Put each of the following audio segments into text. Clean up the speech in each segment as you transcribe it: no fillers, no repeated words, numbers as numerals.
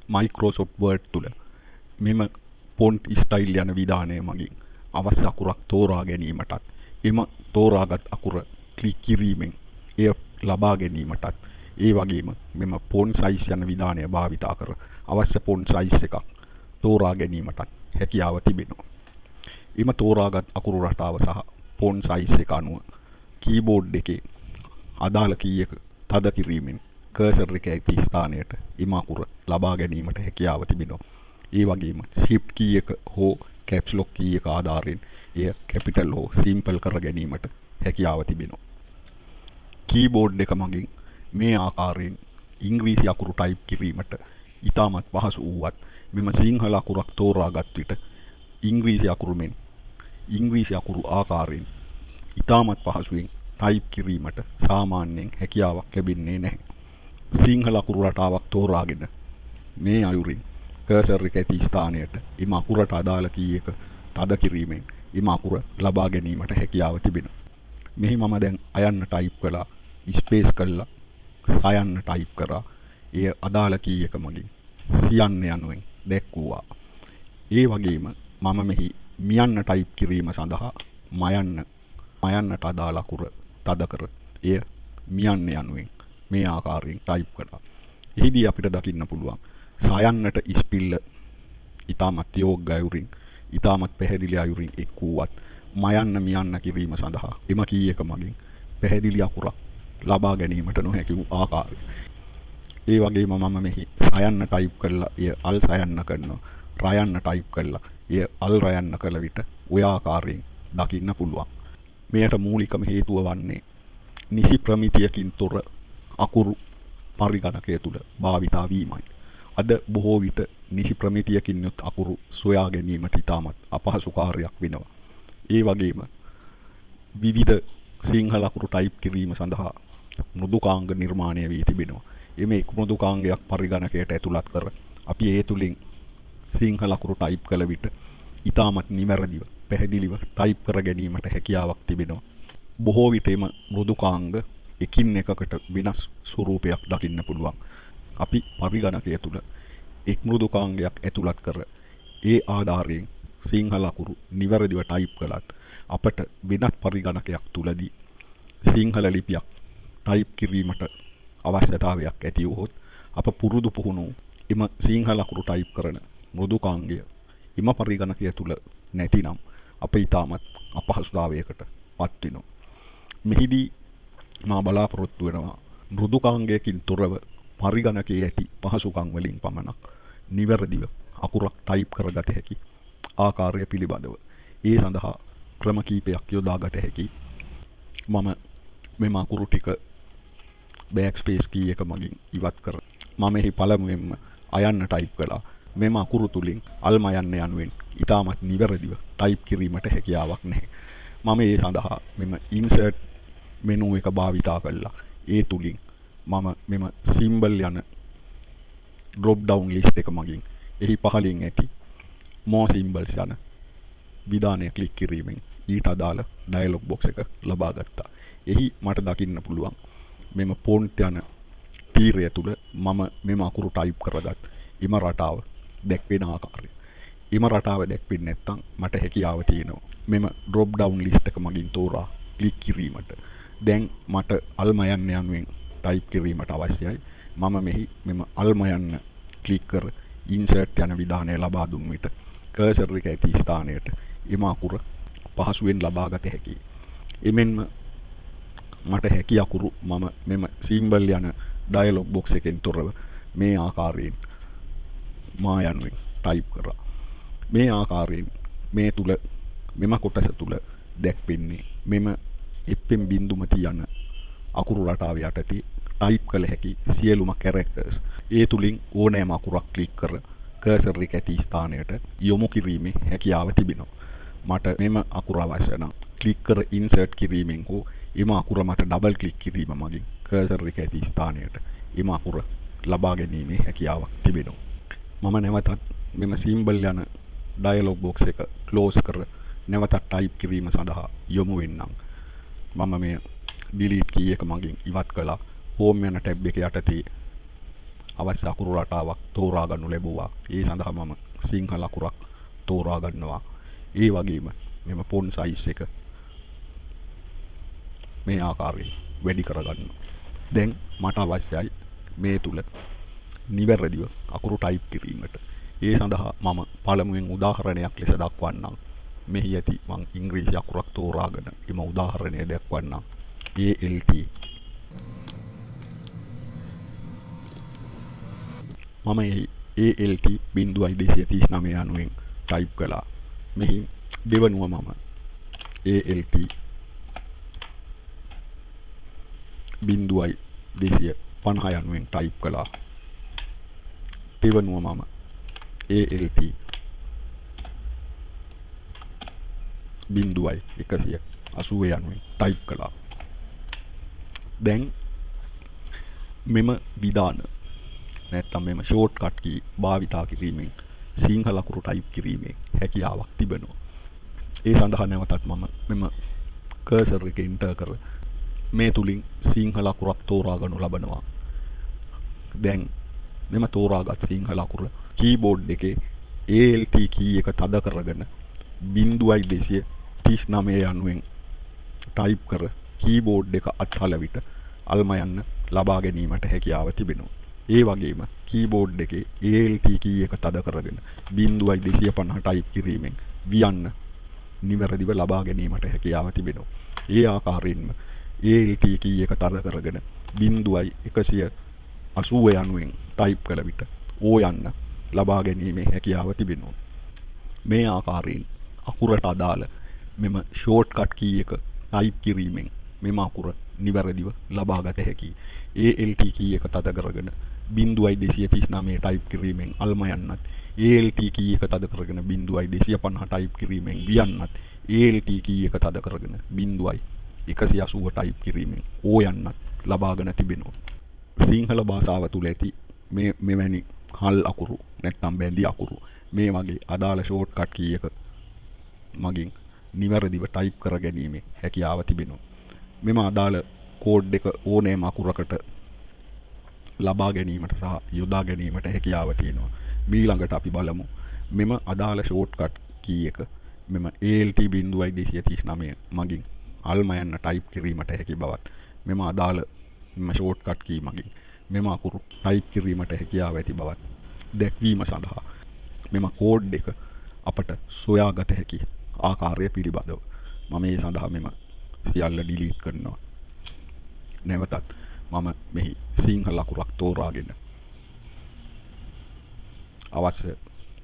Microsoft Word තුළ මෙම font style යන විධානය මගින් අවශ්‍ය අකුරක් තෝරා ගැනීමටත් එම තෝරාගත් අකුර ක්ලික් කිරීමෙන් එය ලබා ගැනීමටත් ඒ වගේම මෙම ෆොන්ට් සයිස් යන විධානය භාවිතා කර අවශ්‍ය ෆොන්ට් සයිස් එකක් තෝරා ගැනීමටත් හැකියාව තිබෙනවා. එම තෝරාගත් අකුරු රටාව සහ ෆොන්ට් සයිස් එක අනුව කීබෝඩ් එකේ අදාළ කීයක තද කිරීමෙන් කර්සර් එක ඇති ස්ථානයට එම අකුර ලබා ගැනීමට හැකියාව තිබෙනවා. ඒ වගේම shift key එක හෝ caps lock key එක ආධාරයෙන් එය capital හෝ simple කර ගැනීමට හැකියාව තිබෙනවා. කීබෝඩ් එක මගින් මේ ආකාරයෙන් ඉංග්‍රීසි අකුරු ටයිප් කිරීමට ඉතාමත් පහසු වුවත් මෙම සිංහල අකුරක් තෝරාගත් විට ඉංග්‍රීසි අකුරු මෙන් ඉංග්‍රීසි අකුරු ආකාරයෙන් ඉතාමත් පහසුවෙන් ටයිප් කිරීමට සාමාන්‍යයෙන් හැකියාවක් ලැබෙන්නේ නැහැ. සිංහල අකුරු රටාවක් තෝරාගෙන මේ අයුරින් කර්සර් එක ඇති ස්ථානයට එම අකුරට අදාළ කී එක තද කිරීමෙන් එම අකුර ලබා ගැනීමට හැකියාව තිබෙනවා. මෙහි මම දැන් අයන්න ටයිප් කළා, ස්පේස් කළා, සයන්න ටයිප් කරා. එය අදාළ කී එක මගින් සියන්න යනුවෙන් දැක්වුවා. ඒ වගේම මම මෙහි මියන්න ටයිප් කිරීම සඳහා මයන්නට අදාළ අකුර තද කර එය මියන්න යනුවෙන් මේ ආකාරයෙන් ටයිප් කළා. එහිදී අපිට දකින්න පුළුවන් සයන්නට ඉස්පිල්ල ඉතාමත් යෝග්‍ය අයුරින් ඉතාමත් පැහැදිලි අයුරින් එක් වූවත් මයන්න මියන්න කිරීම සඳහා එම කී එක මගින් පැහැදිලි අකුරක් ලබා ගැනීමට නොහැකි වූ ආකාරය. ඒ වගේම මම මෙහි සයන්න ටයිප් කළා එය අල් සයන්න කරනවා. රයන්න ටයිප් කළා එය අල් රයන්න කළ විට ඔය ආකාරයෙන් දකින්න පුළුවන්. මෙයට මූලිකම හේතුව වන්නේ නිසි ප්‍රමිතියකින් තොර අකුරු පරිගණකය තුළ භාවිතා වීමයි. අද බොහෝ විට නිසි ප්‍රමිතියකින් යුත් අකුරු සොයා ගැනීමට ඉතාමත් අපහසු කාර්යයක් වෙනවා. ඒ වගේම විවිධ සිංහල අකුරු ටයිප් කිරීම සඳහා මෘදුකාංග නිර්මාණය වී තිබෙනවා. එමේ එක් මෘදුකාංගයක් පරිගණකයට ඇතුළත් කර අපි ඒ තුලින් සිංහල අකුරු ටයිප් කළ විට ඉතාමත් නිවැරදිව පැහැදිලිව ටයිප් කර ගැනීමට හැකියාවක් තිබෙනවා. බොහෝ විට එම මෘදුකාංග එකින් එකකට වෙනස් ස්වරූපයක් දකින්න පුළුවන්. අපි පරිගණකය තුළ එක් මෘදුකාංගයක් ඇතුළත් කර ඒ ආධාරයෙන් සිංහල අකුරු නිවැරදිව ටයිප් කළත් අපට වෙනත් පරිගණකයක් තුලදී සිංහල ලිපියක් ටයිප් කිරීමට අවශ්‍යතාවයක් ඇති වුවහොත් අප පුරුදු පුහුණු එම සිංහල අකුරු ටයිප් කරන මෘදුකාංගය එම පරිගණකය තුල නැතිනම් අප ඊටමත් අපහසුතාවයකට පත් වෙනවා. මෙහිදී මා බලාපොරොත්තු වෙනවා මෘදුකාංගයකින් තොරව පරිගණකයේ ඇති පහසුකම් වලින් පමණක් නිවැරදිව අකුරක් ටයිප් කරගත හැකි ආකාරය පිළිබඳව. ඒ සඳහා ක්‍රම කීපයක් යොදාගත හැකි. මම මෙම අකුරු ටික backspace key එක මගින් ඉවත් කර මම එහි පළමුවෙන්ම අයන්න ටයිප් කළා. මෙම අකුරු තුලින් අල්ම යන්න යනුවෙන් ඉතාමත් නිවැරදිව ටයිප් කිරීමට හැකියාවක් නැහැ. මම ඒ සඳහා මෙම insert menu එක භාවිතා කළා. ඒ තුලින් මම මෙම symbol යන drop down list එක මගින් එහි පහළින් ඇති more symbols යන විධානය ක්ලික් කිරීමෙන් ඊට අදාළ dialog box එක ලබා ගත්තා. එහි මට දකින්න පුළුවන් මෙම font යන තීරය තුල මම මෙම අකුරු ටයිප් කරගත් එම රටාව දැක්වෙන ආකාරය. එම රටාව දැක්වෙන්නේ නැත්නම් මට හැකියාව තියෙනවා මෙම drop down list එක මගින් තෝරා ක්ලික් කිරීමට. දැන් මට අල්ම යන්න යනුවෙන් ටයිප් කිරීමට අවශ්‍යයි. මම මෙහි මෙම අල්ම යන්න ක්ලික් කර insert යන විධානය ලබා දුන් විට කර්සර් එක ඇති ස්ථානයට එම අකුර පහසුවෙන් ලබා ගත හැකියි. එමෙන්ම මට හැකි අකුරු මම මෙම symbol යන dialog box එකෙන් තොරව මේ ආකාරයෙන් මා යනුවෙන් ටයිප් කරා. මේ ආකාරයෙන් මේ තුල මෙම කොටස තුල දැක්වෙන්නේ මෙම එප්පෙන් බින්දුමති යන අකුරු රටාව යටතේ ටයිප් කළ හැකි සියලුම characters. ඒ තුලින් ඕනෑම අකුරක් ක්ලික් කර කර්සර් එක ඇති ස්ථානයට යොමු කිරීමේ හැකියාව තිබෙනවා. මට මෙම අකුර අවශ්‍ය නම් ක්ලික් කර insert කිරීමෙන් හෝ එම අකුර මත ඩබල් ක්ලික් කිරීම මගින් කර්සර් එක ඇති ස්ථානයට එම අකුර ලබා ගැනීමේ හැකියාවක් තිබෙනවා. මම නැවතත් මෙම symbol යන dialog box එක close කර නැවතත් ටයිප් කිරීම සඳහා යොමු වෙන්නම්. මම මේ delete key එක මගින් ඉවත් කළා. home යන tab එක යටතේ අවශ්‍ය අකුරු රටාවක් තෝරා ගන්නු ලැබුවා. ඒ සඳහා මම සිංහල අකුරක් තෝරා ගන්නවා. ඒ වගේම මෙම ෆොන්ට් සයිස් එක මේ ආකාරයෙන් වැඩි කරගන්න. දැන් මට අවශ්‍යයි මේ තුල නිවැරදිව අකුරු ටයිප් කිරීමට. ඒ සඳහා මම පළමුවෙන් උදාහරණයක් ලෙස දක්වන්නම්. මෙහි ඇති මං ඉංග්‍රීසි අකුරක් තෝරාගෙන එම උදාහරණය දක්වන්නම්. ALT මම ALT 0.239 යනුවෙන් ටයිප් කළා. මෙහි දෙවනුව මම ALT 0.250 යනුවෙන් ටයිප් කළා. දෙවනුව මම ALT 0.180 යනුවෙන් ටයිප් කළා. දැන් මෙම විධාන නැත්තම් මෙම ෂෝට්කට් කී භාවිතා කිරීමෙන් සිංහල අකුරු ටයිප් කිරීමේ හැකියාවක් තිබෙනවා. ඒ සඳහා නැවතත් මම මෙම කර්සර් එක එන්ටර් කර මේ තුලින් සිංහල අකුරක් තෝරා ගනු ලබනවා. දැන් මෙම තෝරාගත් සිංහල අකුර කීබෝඩ් එකේ ALT කී එක තද කරගෙන 0.239 යනුවෙන් ටයිප් කර කීබෝඩ් එක අත්හල විට අල්ම යන්න ලබා ගැනීමට හැකියාව තිබෙනවා. ඒ වගේම කීබෝඩ් එකේ ALT කී එක තද කරගෙන 0.250 ටයිප් කිරීමෙන් වියන්න නිවැරදිව ලබා ගැනීමට හැකියාව තිබෙනවා. ඒ ආකාරයෙන්ම ALT කී එක තද කරගෙන 0.180 යනුවෙන් ටයිප් කළ විට ඕ යන්න ලබා ගැනීමේ හැකියාව තිබෙනවා. මේ ආකාරයෙන් අකුරට අදාළ මෙම ෂෝට්කට් කී එක ටයිප් කිරීමෙන් මෙම අකුර නිවැරදිව ලබා ගත හැකියි. ALT කී එක තද කරගෙන 0.239 ටයිප් කිරීමෙන් අල්ම යන්නත්, ALT කී එක තද කරගෙන 0.250 ටයිප් කිරීමෙන් වියන්නත්, ALT කී එක තද කරගෙන 0.180 ටයිප් කිරීමෙන් ඕ යන්නත් ලබාගෙන තිබෙනවා. සිංහල භාෂාව තුළ ඇති මෙවැනි හල් අකුරු නැත්නම් බැඳි අකුරු මේ වගේ අදාළ ෂෝට්කට් කී එක මගින් නිවැරදිව ටයිප් කර ගැනීමේ හැකියාව තිබෙනවා. මෙම අදාළ කෝඩ් එක ඕනෑම අකුරකට ලබා ගැනීමට සහ යොදා ගැනීමට හැකියාව තියෙනවා. ඊළඟට අපි බලමු මෙම අදාළ ෂෝට්කට් කී එක මෙම ALT 0.239 මගින් අල්ම යන්න ටයිප් කිරීමට හැකි බවත් මෙම අදාළ මෙම ෂෝට්කට් කී මගින් මෙම අකුරු ටයිප් කිරීමට හැකියාව ඇති බවත් දැක්වීම සඳහා මෙම කෝඩ් එක අපට සොයාගත හැකි ආකාරය පිළිබඳව මම මේ සඳහා මෙම සියල්ල ඩිලීට් කරනවා. නැවතත් මම මෙහි සිංහල අකුරක් තෝරාගෙන අවශ්‍ය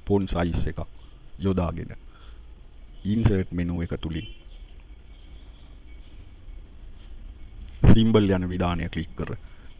ෆොන්ට් සයිස් එකක් යොදාගෙන ඉන්සර්ට් මෙනු එක තුලින් සිම්බල් යන විධානය ක්ලික් කර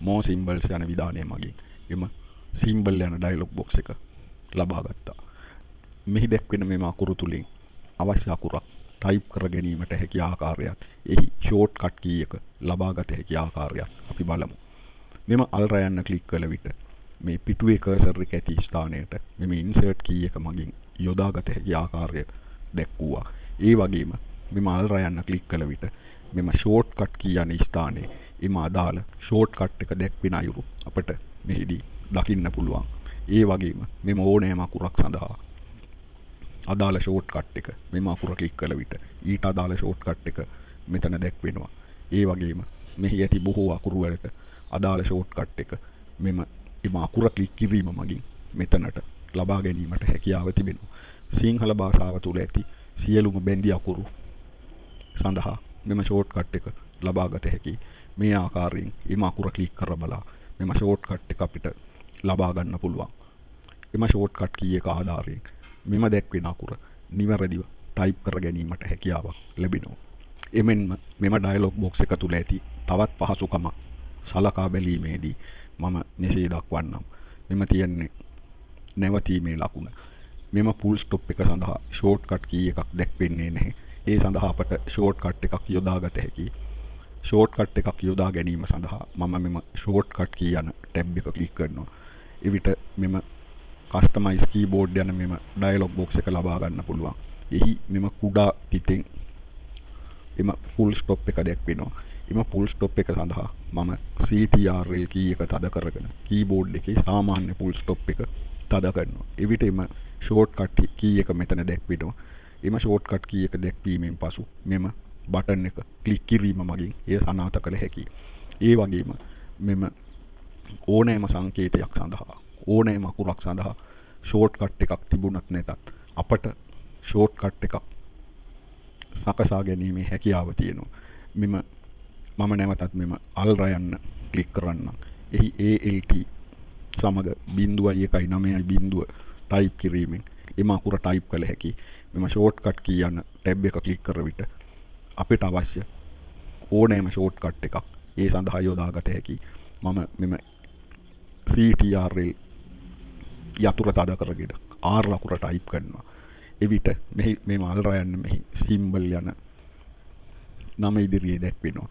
more symbols යන විධානය මගින් එම සිම්බල් යන ඩයලොග් බොක්ස් එක ලබා ගත්තා. මෙහි දැක්වෙන මෙම අකුරු තුලින් අවශ්‍ය අකුරක් ටයිප් කර ගැනීමට හැකි ආකාරයත් එහි ෂෝට්කට් කී එක ලබා ගත හැකි ආකාරයත් අපි බලමු. මෙම අල්රා යන්න ක්ලික් කළ විට මේ පිටුවේ කර්සර් එක ඇති ස්ථානයට මෙම ඉන්සර්ට් කී එක මගින් යොදා ගත හැකි ආකාරය දැක්වුවා. ඒ වගේම මෙම අල්රා යන්න ක්ලික් කළ විට මෙම ෂෝට්කට් කී යන ස්ථානයේ එම අදාළ ෂෝට්කට් එක දැක්වෙන අයුරු අපට මෙහිදී දකින්න පුළුවන්. ඒ වගේම මෙම ඕනෑම අකුරක් සඳහා අදාළ ෂෝට්කට් එක මෙම අකුර ක්ලික් කළ විට ඊට අදාළ ෂෝට්කට් එක මෙතන දැක්වෙනවා. ඒ වගේම මෙහි ඇති බොහෝ අකුරු වලට අදාළ ෂෝට්කට් එක මෙම අකුර ක්ලික් කිරීම මගින් මෙතනට ලබා ගැනීමට හැකියාව තිබෙනවා. සිංහල භාෂාව තුළ ඇති සියලුම බැඳි අකුරු සඳහා මෙම ෂෝට්කට් එක ලබා ගත හැකි. මේ ආකාරයෙන් එම අකුර ක්ලික් කර බලා මෙම ෂෝට්කට් එක අපිට ලබා ගන්න පුළුවන්. එම ෂෝට්කට් කී එක ආධාරයෙන් මෙම දැක්වෙන අකුර නිවැරදිව ටයිප් කර ගැනීමට හැකියාවක් ලැබෙනවා. එමෙන්ම මෙම ඩයලොග් බොක්ස් එක තුළ ඇති තවත් පහසුකමක් සලකා බැලීමේදී මම මෙසේ දක්වන්නම්. මෙම තියෙන්නේ නැවතීමේ ලකුණ. මෙම ෆුල් ස්ටොප් එක සඳහා ෂෝට්කට් කී එකක් දැක්වෙන්නේ නැහැ. ඒ සඳහා අපට ෂෝට්කට් එකක් යොදා ගත හැකියි. ෂෝට්කට් එකක් යොදා ගැනීම සඳහා මම මෙම ෂෝට්කට් කී යන ටැබ් එක ක්ලික් කරනවා. එවිට මෙම කස්ටමයිස් කීබෝඩ් යන මෙම ඩයලොග් බොක්ස් එක ලබා ගන්න පුළුවන්. එහි මෙම කුඩා තිතෙන් එම ෆුල් ස්ටොප් එක දැක්වෙනවා. එම ෆුල් ස්ටොප් එක සඳහා මම CTRL කී එක තද කරගෙන කීබෝඩ් එකේ සාමාන්‍ය ෆුල් ස්ටොප් එක තද කරනවා. එවිට එම ෂෝට්කට් කී එක මෙතන දැක්වෙනවා. එම ෂෝට්කට් කී එක දැක්වීමෙන් පසු මෙම බටන් එක ක්ලික් කිරීම මගින් එය සනාථ කළ හැකියි. ඒ වගේම මෙම ඕනෑම සංකේතයක් සඳහා ඕනෑම අකුරක් සඳහා ෂෝට්කට් එකක් තිබුණත් නැතත් අපට ෂෝට්කට් එකක් සකසා ගැනීමේ හැකියාව තියෙනවා. මම නැවතත් මෙම අල්රා යන්න ක්ලික් කරන්න. එහි ALT සමග 0.1.9 ටයිප් කිරීමෙන් එම අකුර ටයිප් කළ හැකි. මෙම ෂෝට්කට් කී යන ටැබ් එක ක්ලික් කර විට අපිට අවශ්‍ය ඕනෑම ෂෝට්කට් එකක් ඒ සඳහා යොදාගත හැකි. මම මෙම CTRL යතුර තද කරගෙන R අකුර ටයිප් කරනවා. එවිට මෙහි මේ අල්රා යන්න මෙහි සිම්බල් යන නම ඉදිරියේ දැක්වෙනවා.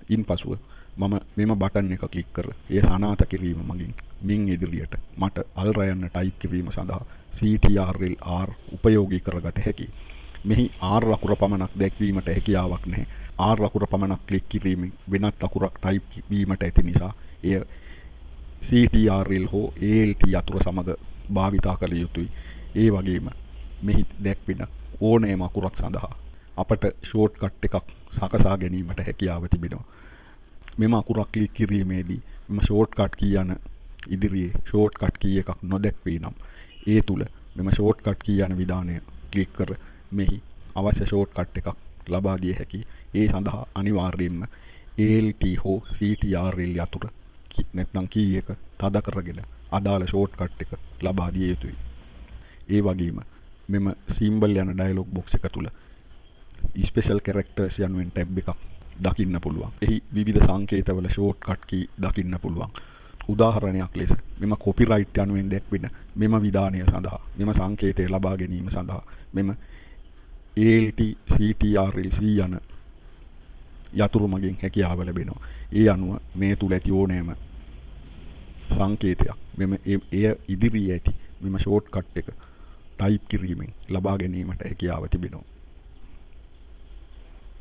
ඉන්පසුව මම මෙම බටන් එක ක්ලික් කර එය සනාථ කිරීම මගින් මින් ඉදිරියට මට අල්රා යන්න ටයිප් කිරීම සඳහා CTRL R උපයෝගී කරගත හැකියි. මෙහි R අකුර පමණක් දැක්වීමට හැකියාවක් නැහැ. R අකුර පමණක් ක්ලික් කිරීමෙන් වෙනත් අකුරක් ටයිප් වීමට ඇති නිසා එය CTRL හෝ ALT යතුර සමග භාවිතා කළ යුතුයි. ඒ වගේම මෙහි දැක්වෙන ඕනෑම අකුරක් සඳහා අපට ෂෝට්කට් එකක් සකසා ගැනීමට හැකියාව තිබෙනවා. මෙම අකුරක් ක්ලික් කිරීමේදී මෙම ෂෝට්කට් කී යන ඉදිරියේ ෂෝට්කට් කී එකක් නොදැක්වේ නම් ඒ තුල මෙම ෂෝට්කට් කී යන විධානය ක්ලික් කර මෙහි අවශ්‍ය ෂෝට්කට් එකක් ලබා දිය හැකියි. ඒ සඳහා අනිවාර්යයෙන්ම ALT හෝ CTRL යතුර නැත්නම් කී එක තද කරගෙන අදාළ ෂෝට්කට් එක ලබා දිය යුතුයි. ඒ වගේම මෙම සිම්බල් යන ඩයලොග් බොක්ස් එක තුල ස්පෙෂල් කැරක්ටර්ස් යනුවෙන් ටැබ් එකක් දකින්න පුළුවන්. එහි විවිධ සංකේතවල ෂෝට්කට් කී දකින්න පුළුවන්. උදාහරණයක් ලෙස මෙම කොපිරයිට් යනුවෙන් දැක්වෙන මෙම විධානය සඳහා මෙම සංකේතය ලබා ගැනීම සඳහා මෙම ALT CTRL C යන යතුරු මගින් හැකියාව ලැබෙනවා. ඒ අනුව මේ තුල ඇති ඕනෑම සංකේතයක් මෙම එය ඉදිරියේ ඇති මෙම ෂෝට්කට් එක ටයිප් කිරීමෙන් ලබා ගැනීමට හැකියාව තිබෙනවා.